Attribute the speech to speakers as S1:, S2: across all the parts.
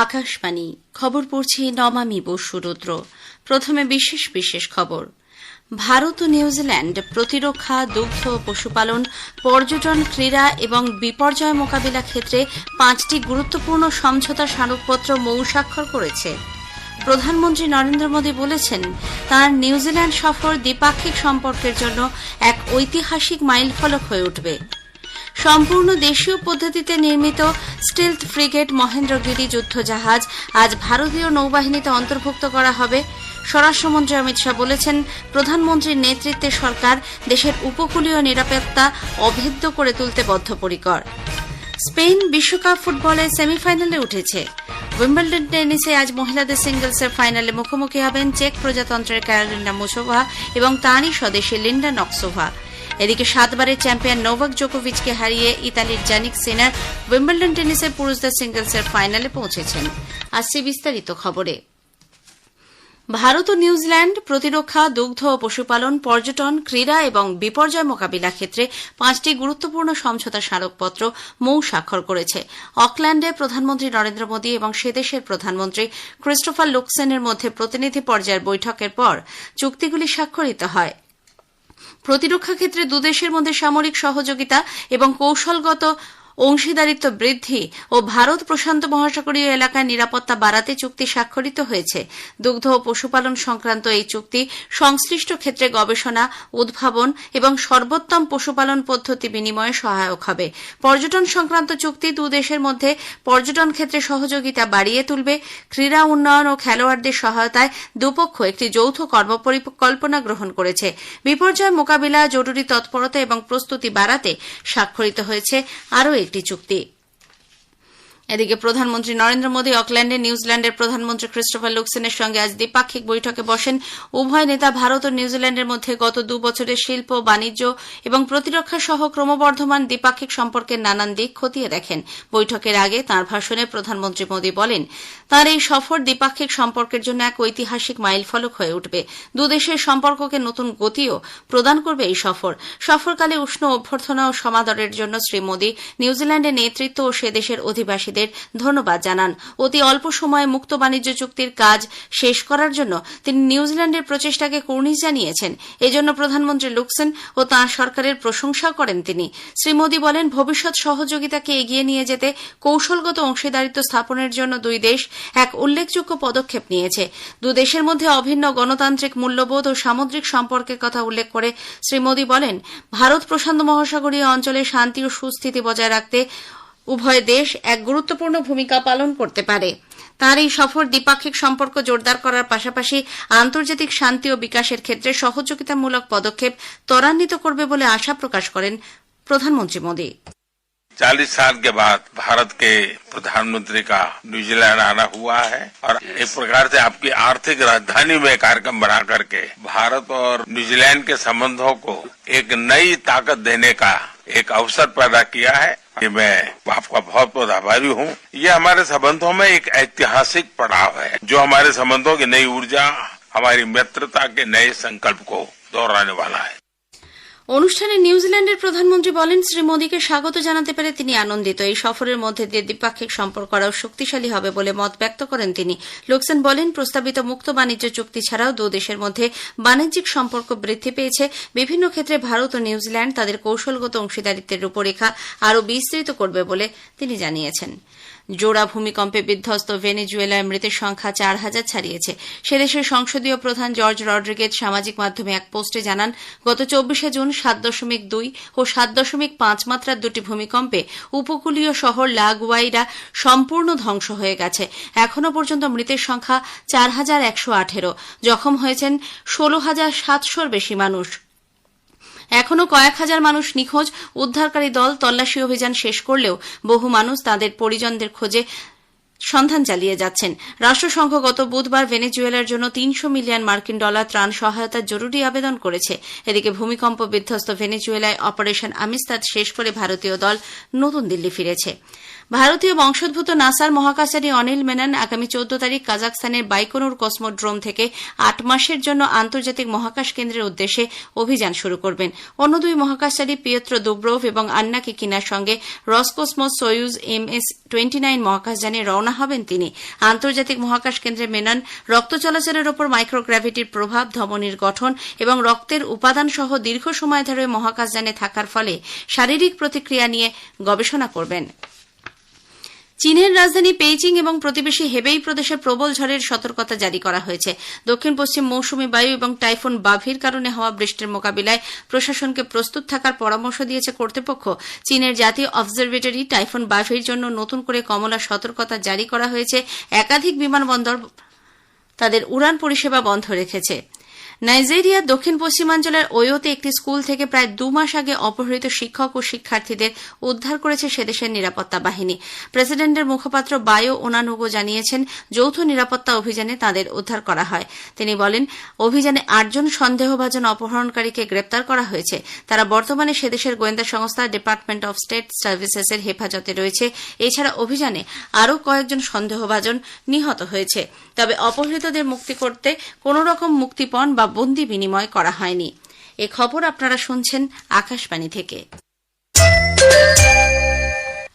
S1: আকাশবাণী খবর পড়ছি নমামি বসুরুদ্র। প্রথমে বিশেষ বিশেষ খবর। ভারত ও নিউজিল্যান্ড প্রতিরক্ষা, দুগ্ধ ও পশুপালন, পর্যটন, ক্রীড়া এবং বিপর্যয় মোকাবিলা ক্ষেত্রে 5টি গুরুত্বপূর্ণ সমঝোতা স্মারকপত্র মৌ স্বাক্ষর করেছে। প্রধানমন্ত্রী নরেন্দ্র মোদী বলেছেন, তাঁর নিউজিল্যান্ড সফর দ্বিপাক্ষিক সম্পর্কের জন্য এক ঐতিহাসিক মাইলফলক হয়ে উঠবে। সম্পূর্ণ দেশীয় পদ্ধতিতে নির্মিত স্টিলথ ফ্রিগেট মহেন্দ্রগিরি যুদ্ধজাহাজ আজ ভারতীয় নৌবাহিনীতে অন্তর্ভুক্ত করা হবে। স্বরাষ্ট্রমন্ত্রী অমিত শাহ বলেছেন, প্রধানমন্ত্রীর নেতৃত্বে সরকার দেশের উপকূলীয় নিরাপত্তা অভেদ্য করে তুলতে বদ্ধপরিকর। স্পেন বিশ্বকাপ ফুটবলে সেমিফাইনালে উঠেছে। উইম্বলডন টেনিসে আজ মহিলাদের সিঙ্গলসের ফাইনালে মুখোমুখি হবেন চেক প্রজাতন্ত্রের ক্যারোলিনা মুশোভা এবং তাঁরই স্বদেশী লিন্ডা নক্সোভা। এদিকে 7বারের চ্যাম্পিয়ন নোভাক জোকোভিচকে হারিয়ে ইতালির জানিক সিনার উইম্বলডন টেনিসের পুরুষদের সিঙ্গলসের ফাইনালে পৌঁছেছেন। আসছে বিস্তারিত খবরে। ভারত ও নিউজিল্যান্ড প্রতিরক্ষা, দুগ্ধ ও পশুপালন, পর্যটন, ক্রীড়া এবং বিপর্যয় মোকাবিলা ক্ষেত্রে 5টি গুরুত্বপূর্ণ সমঝোতা স্মারকপত্র মৌ স্বাক্ষর করেছে। অকল্যান্ডে প্রধানমন্ত্রী নরেন্দ্র মোদী এবং সে দেশের প্রধানমন্ত্রী ক্রিস্টোফার লুক্সেনের মধ্যে প্রতিনিধি পর্যায়ের বৈঠকের পর চুক্তিগুলি স্বাক্ষরিত হয়। প্রতিরক্ষা ক্ষেত্রে দুদেশের মধ্যে সামরিক সহযোগিতা এবং কৌশলগত অংশীদারিত্ব বৃদ্ধি ও ভারত প্রশান্ত মহাসাগরীয় এলাকায় নিরাপত্তা বাড়াতে চুক্তি স্বাক্ষরিত হয়েছে। দুগ্ধ ও পশুপালন সংক্রান্ত এই চুক্তি সংশ্লিষ্ট ক্ষেত্রে গবেষণা, উদ্ভাবন এবং সর্বোত্তম পশুপালন পদ্ধতি বিনিময়ে সহায়ক হবে। পর্যটন সংক্রান্ত চুক্তি দুদেশের মধ্যে পর্যটন ক্ষেত্রে সহযোগিতা বাড়িয়ে তুলবে। ক্রীড়া উন্নয়ন ও খেলোয়াড়দের সহায়তায় দুপক্ষ একটি যৌথ কর্মপরিকল্পনা গ্রহণ করেছে। বিপর্যয় মোকাবিলা, জরুরি তৎপরতা এবং প্রস্তুতি বাড়াতে স্বাক্ষরিত হয়েছে আরও একটি চুক্তি। এদিকে প্রধানমন্ত্রী নরেন্দ্র মোদী অকল্যান্ডে নিউজিল্যান্ডের প্রধানমন্ত্রী ক্রিস্টোফার লুক্সেনের সঙ্গে আজ দ্বিপাক্ষিক বৈঠকে বসেন। উভয় নেতা ভারত ও নিউজিল্যান্ডের মধ্যে গত 2 বছরের শিল্প, বাণিজ্য এবং প্রতিরক্ষা সহ ক্রমবর্ধমান দ্বিপাক্ষিক সম্পর্কের নানান দিক খতিয়ে দেখেন। বৈঠকের আগে তাঁর ভাষণে প্রধানমন্ত্রী মোদী বলেন, তাঁর এই সফর দ্বিপাক্ষিক সম্পর্কের জন্য এক ঐতিহাসিক মাইলফলক হয়ে উঠবে। দুদেশের সম্পর্ককে নতুন গতিও প্রদান করবে এই সফর। সফরকালে উষ্ণ অভ্যর্থনা ও সমাদরের জন্য শ্রী মোদী নিউজিল্যান্ডের নেতৃত্ব ও সে দেশের অধিবাসীদের ধন্যবাদ জানান। অতি অল্প সময়ে মুক্ত বাণিজ্য চুক্তির কাজ শেষ করার জন্য তিনি নিউজিল্যান্ডের প্রচেষ্টাকে কুর্নিশ জানিয়েছেন। এজন্য প্রধানমন্ত্রী লুক্সেন ও তাঁর সরকারের প্রশংসা করেন তিনি। শ্রী মোদী বলেন, ভবিষ্যৎ সহযোগিতাকে এগিয়ে নিয়ে যেতে কৌশলগত অংশীদারিত্ব স্থাপনের জন্য দুই দেশ এক উল্লেখযোগ্য পদক্ষেপ নিয়েছে। দুদেশের মধ্যে অভিন্ন গণতান্ত্রিক মূল্যবোধ ও সামুদ্রিক সম্পর্কের কথা উল্লেখ করে শ্রী মোদী বলেন, ভারত প্রশান্ত মহাসাগরীয় অঞ্চলে শান্তি ও সুস্থিতি বজায় রাখতে উভয় দেশ এক গুরুত্বপূর্ণ ভূমিকা পালন করতে পারে। তাঁর এই সফর দ্বিপাক্ষিক সম্পর্ক জোরদার করার পাশাপাশি আন্তর্জাতিক শান্তি ও বিকাশের ক্ষেত্রে সহযোগিতামূলক পদক্ষেপ ত্বরান্বিত করবে বলে আশা প্রকাশ করেন প্রধানমন্ত্রী মোদী।
S2: 40 साल के बाद भारत के प्रधानमंत्री का न्यूजीलैंड आना हुआ है और एक प्रकार से आपकी आर्थिक राजधानी में कार्यक्रम बना करके भारत और न्यूजीलैंड के संबंधों को एक नई ताकत देने का एक अवसर पैदा किया है। मैं आपका बहुत बहुत आभारी हूँ। ये हमारे संबंधों में एक ऐतिहासिक पड़ाव है जो हमारे संबंधों की नई ऊर्जा, हमारी मित्रता के नए संकल्प को दोहराने वाला है।
S1: অনুষ্ঠানে নিউজিল্যান্ডের প্রধানমন্ত্রী বলেন, শ্রী মোদীকে স্বাগত জানাতে পেরে তিনি আনন্দিত। এই সফরের মধ্যে দিয়ে দ্বিপাক্ষিক সম্পর্ক আরও শক্তিশালী হবে বলে মত ব্যক্ত করেন তিনি। লুক্সেন বলেন, প্রস্তাবিত মুক্ত বাণিজ্য চুক্তি ছাড়াও দু দেশের মধ্যে বাণিজ্যিক সম্পর্ক বৃদ্ধি পেয়েছে। বিভিন্ন ক্ষেত্রে ভারত ও নিউজিল্যান্ড তাদের কৌশলগত অংশীদারিত্বের রূপরেখা আরও বিস্তৃত করবে বলে তিনি জানিয়েছেন। জোড়া ভূমিকম্পে বিধ্বস্ত ভেনেজুয়েলায় মৃতের সংখ্যা 4000 ছাড়িয়েছে। সেদেশের সংসদীয় প্রধান জর্জ রড্রিগেজ সামাজিক মাধ্যমে এক পোস্টে জানান, গত 24 জুন 7.2 ও 7.5 মাত্রার দুটি ভূমিকম্পে উপকূলীয় শহর লা গুয়াইরা সম্পূর্ণ ধ্বংস হয়ে গেছে। এখনও পর্যন্ত মৃতের সংখ্যা 4118, জখম হয়েছেন 16700-র বেশি মানুষ। এখনও কয়েক হাজার মানুষ নিখোঁজ। উদ্ধারকারী দল তল্লাশি অভিযান শেষ করলেও বহু মানুষ তাদের পরিজনদের খোঁজে সন্ধান চালিয়ে যাচ্ছেন। রাষ্ট্রসংঘ গত বুধবার ভেনেজুয়েলার জন্য $300 মিলিয়ন ত্রাণ সহায়তার জরুরি আবেদন করেছে। এদিকে ভূমিকম্প বিধ্বস্ত ভেনেজুয়েলায় অপারেশন আমিস্তাদ শেষ করে ভারতীয় দল নতুন দিল্লি ফিরেছে। ভারতীয় বংশোদ্ভূত নাসার মহাকাশচারী অনিল মেনন আগামী 14 তারিখ কাজাখস্তানের বাইকনুর কসমোড্রোম থেকে 8 মাসের জন্য আন্তর্জাতিক মহাকাশ কেন্দ্রের উদ্দেশ্যে অভিযান শুরু করবেন। অন্য দুই মহাকাশচারী পিয়েত্র দুব্রোভ এবং আন্না কিকিনার সঙ্গে রসকসমোস সোয়ুজ MS-29 মহাকাশযানে রওনা রওনা হবেন তিনি। আন্তর্জাতিক মহাকাশ কেন্দ্রে মেনন রক্ত চলাচলের ওপর মাইক্রোগ্র্যাভিটির প্রভাব, ধমনীর গঠন এবং রক্তের উপাদান সহ দীর্ঘ সময় ধরে মহাকাশযানে থাকার ফলে শারীরিক প্রতিক্রিয়া নিয়ে গবেষণা করবেন। চীনের রাজধানী পেইচিং এবং প্রতিবেশী হেবেই প্রদেশে প্রবল ঝড়ের সতর্কতা জারি করা হয়েছে। দক্ষিণ পশ্চিম মৌসুমী বায়ু এবং টাইফুন বাভির কারণে হওয়া বৃষ্টির মোকাবিলায় প্রশাসনকে প্রস্তুত থাকার পরামর্শ দিয়েছে কর্তৃপক্ষ। চীনের জাতীয় অবজারভেটরি টাইফুন বাভির জন্য নতুন করে কমলা সতর্কতা জারি করা হয়েছে। একাধিক বিমানবন্দর তাদের উড়ান পরিষেবা বন্ধ রেখেছে। নাইজেরিয়ার দক্ষিণ পশ্চিমাঞ্চলের ওয়োতে একটি স্কুল থেকে প্রায় 2 মাস আগে অপহৃত শিক্ষক ও শিক্ষার্থীদের উদ্ধার করেছে সেদেশের নিরাপত্তা বাহিনী। প্রেসিডেন্টের মুখপাত্র বায়ো ওনানুগো জানিয়েছেন, যৌথ নিরাপত্তা অভিযানে তাদের উদ্ধার করা হয়। তিনি বলেন, অভিযানে 8 জন সন্দেহভাজন অপহরণকারীকে গ্রেপ্তার করা হয়েছে। তারা বর্তমানে সেদেশের গোয়েন্দা সংস্থা ডিপার্টমেন্ট অব স্টেট সার্ভিসেসের হেফাজতে রয়েছে। এছাড়া অভিযানে আরও কয়েকজন সন্দেহভাজন নিহত হয়েছে। তবে অপহৃতদের মুক্তি করতে কোন রকম মুক্তিপণ বা বন্দি বিনিময় করা হয়নি। এ খবর আপনারা শুনছেন আকাশবাণী থেকে।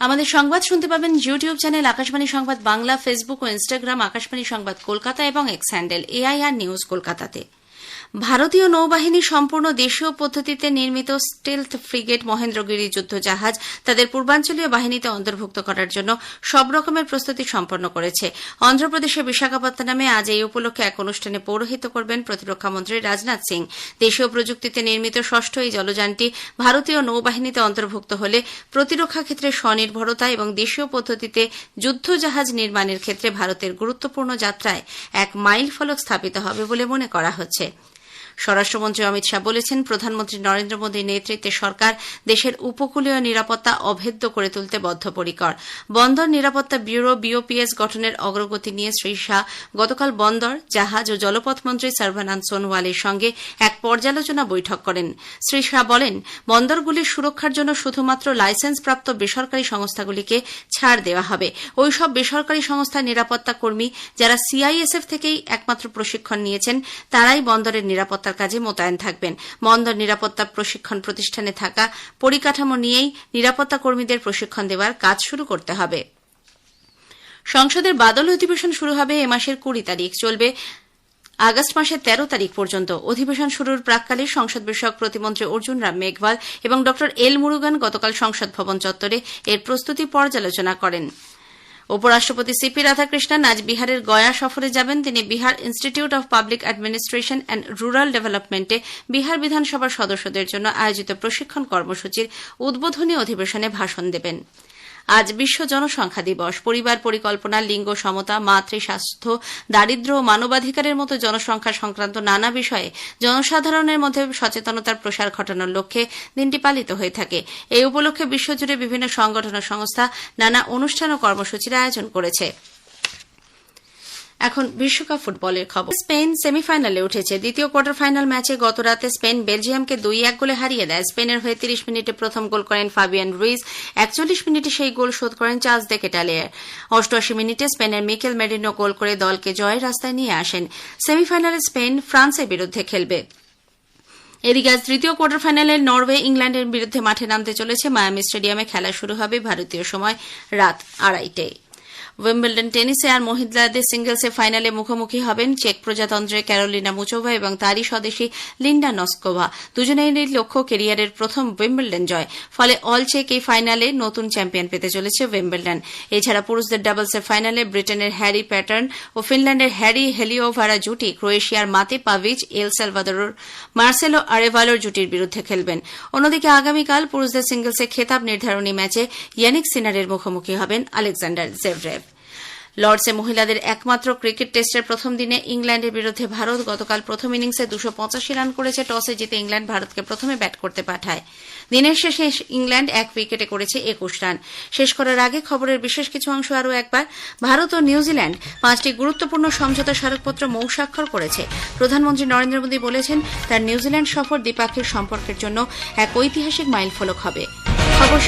S1: আমাদের সংবাদ শুনতে পাবেন ইউটিউব চ্যানেল আকাশবাণী সংবাদ বাংলা, ফেসবুক ও ইনস্টাগ্রাম আকাশবাণী সংবাদ কলকাতা এবং এক্স হ্যান্ডেল AIR নিউজ কলকাতাতে। ভারতীয় নৌবাহিনী সম্পূর্ণ দেশীয় পদ্ধতিতে নির্মিত স্টেলথ ফ্রিগেট মহেন্দ্রগিরি যুদ্ধ জাহাজ তাদের পূর্বাঞ্চলীয় বাহিনীতে অন্তর্ভুক্ত করার জন্য সব রকমের প্রস্তুতি সম্পন্ন করেছে। অন্ধ্রপ্রদেশের বিশাখাপত্তনমে আজ এই উপলক্ষে এক অনুষ্ঠানে পৌরোহিত্য করবেন প্রতিরক্ষামন্ত্রী রাজনাথ সিং। দেশীয় প্রযুক্তিতে নির্মিত ষষ্ঠ এই জলযানটি ভারতীয় নৌবাহিনীতে অন্তর্ভুক্ত হলে প্রতিরক্ষা ক্ষেত্রে স্বনির্ভরতা এবং দেশীয় পদ্ধতিতে যুদ্ধ জাহাজ নির্মাণের ক্ষেত্রে ভারতের গুরুত্বপূর্ণ যাত্রায় এক মাইল ফলক স্থাপিত হবে বলে মনে করা হচ্ছে। স্বরাষ্ট্রমন্ত্রী অমিত শাহ বলেছেন, প্রধানমন্ত্রী নরেন্দ্র মোদীর নেতৃত্বে সরকার দেশের উপকূলীয় নিরাপত্তা অভেদ্য করে তুলতে বদ্ধপরিকর। বন্দর নিরাপত্তা ব্যুরো BOPS গঠনের অগ্রগতি নিয়ে শ্রী শাহ গতকাল বন্দর, জাহাজ ও জলপথ মন্ত্রী সর্বানন্দ সোনোয়ালের সঙ্গে এক পর্যালোচনা বৈঠক করেন। শ্রী শাহ বলেন, বন্দরগুলির সুরক্ষার জন্য শুধুমাত্র লাইসেন্সপ্রাপ্ত বেসরকারি সংস্থাগুলিকে ছাড় দেওয়া হবে। ওইসব বেসরকারি সংস্থার নিরাপত্তা কর্মী যারা CISF থেকেই একমাত্র প্রশিক্ষণ নিয়েছেন তারাই বন্দরের নিরাপত্তার কাজে মোতায়েন থাকবেন। বন্দর নিরাপত্তা প্রশিক্ষণ প্রতিষ্ঠানে থাকা পরিকাঠামো নিয়েই নিরাপত্তা কর্মীদের প্রশিক্ষণ দেওয়ার কাজ শুরু করতে হবে। সংসদের বাদল অধিবেশন শুরু হবে এ মাসের 20 তারিখ, চলবে আগস্ট মাসের 13 তারিখ পর্যন্ত। অধিবেশন শুরুর প্রাক্কালে সংসদ বিষয়ক প্রতিমন্ত্রী অর্জুন রাম মেঘওয়াল এবং ড এল মুরুগান গতকাল সংসদ ভবন চত্বরে এর প্রস্তুতি পর্যালোচনা করেন। উপরাষ্ট্রপতি CP রাধাকৃষ্ণন আজ বিহারের গয়া সফরে যাবেন। তিনি Bihar institute of public administration and rural ডেভেলপমেন্টে বিহার বিধানসভার সদস্যদের জন্য আয়োজিত প্রশিক্ষণ কর্মসূচির উদ্বোধনী অধিবেশনে ভাষণ দেবেন। আজ বিশ্ব জনসংখ্যা দিবস। পরিবার পরিকল্পনা, লিঙ্গ সমতা, মাতৃস্বাস্থ্য, দারিদ্র্য ও মানবাধিকারের মতো জনসংখ্যা সংক্রান্ত নানা বিষয়ে জনসাধারণের মধ্যে সচেতনতার প্রসার ঘটানোর লক্ষ্যে দিনটি পালিত হয়ে থাকে। এই উপলক্ষে বিশ্বজুড়ে বিভিন্ন সংগঠন ও সংস্থা নানা অনুষ্ঠান ও কর্মসূচির আয়োজন করেছে। এখন বিশ্বকাপ ফুটবলের খবর। স্পেন সেমিফাইনালে উঠেছে। দ্বিতীয় কোয়ার্টার ফাইনাল ম্যাচে গতরাতে স্পেন বেলজিয়ামকে 2-1 গোলে হারিয়ে দেয়। স্পেনের হয়ে 30 মিনিটে প্রথম গোল করেন ফাবিয়ান রুইজ। 41 মিনিটে সেই গোল শোধ করেন চার্লস দে কেটালেয়ার। 88 মিনিটে স্পেনের মিকেল মেরিনো গোল করে দলকে জয়ের রাস্তায় নিয়ে আসেন। সেমিফাইনালে স্পেন ফ্রান্সের বিরুদ্ধে খেলবে। এদিকে আজ তৃতীয় কোয়ার্টার ফাইনালে নরওয়ে ইংল্যান্ডের বিরুদ্ধে মাঠে নামতে চলেছে। মায়ামি স্টেডিয়ামে খেলা শুরু হবে ভারতীয় সময় রাত 2:30টায়। উইম্বলডন টেনিসে আর মহিলাদের সিঙ্গলসে ফাইনালে মুখোমুখি হবেন চেক প্রজাতন্ত্রের ক্যারোলিনা মুচোভা এবং তারই স্বদেশী লিন্ডা নস্কোভা। দুজনেরই লক্ষ্য কেরিয়ারের প্রথম উইম্বলডন জয়। ফলে অল চেক এই ফাইনালে নতুন চ্যাম্পিয়ন পেতে চলেছে উইম্বলডন। এছাড়া পুরুষদের ডাবলসের ফাইনালে ব্রিটেনের হ্যারি প্যাটার্ন ও ফিনল্যান্ডের হ্যারি হেলিওভারা জুটি ক্রোয়েশিয়ার মাতে পাভিচ, এল সালভাদোরের মার্সেলো আরেভালোর জুটির বিরুদ্ধে খেলবেন। অন্যদিকে আগামীকাল পুরুষদের সিঙ্গলসে খেতাব নির্ধারণী ম্যাচে ইয়ানিক সিনারের মুখোমুখি হবেন আলেকজান্ডার জেভরেভ। লর্ডসে মহিলাদের একমাত্র ক্রিকেট টেস্টের প্রথম দিনে ইংল্যান্ডের বিরুদ্ধে ভারত গতকাল প্রথম ইনিংসে 285 রান করেছে। টসে জিতে ইংল্যান্ড ভারতকে প্রথমে ব্যাট করতে পাঠায়। দিনের শেষে ইংল্যান্ড 1 উইকেটে করেছে 21 রান। শেষ করার আগে খবরের বিশেষ কিছু অংশ আরও একবার। ভারত ও নিউজিল্যান্ড 5টি গুরুত্বপূর্ণ সমঝোতা স্মারকপত্র মৌস্বাক্ষর করেছে। প্রধানমন্ত্রী নরেন্দ্র মোদী বলেছেন, তার নিউজিল্যান্ড সফর দ্বিপাক্ষিক সম্পর্কের জন্য এক ঐতিহাসিক মাইলফলক হবে। খবর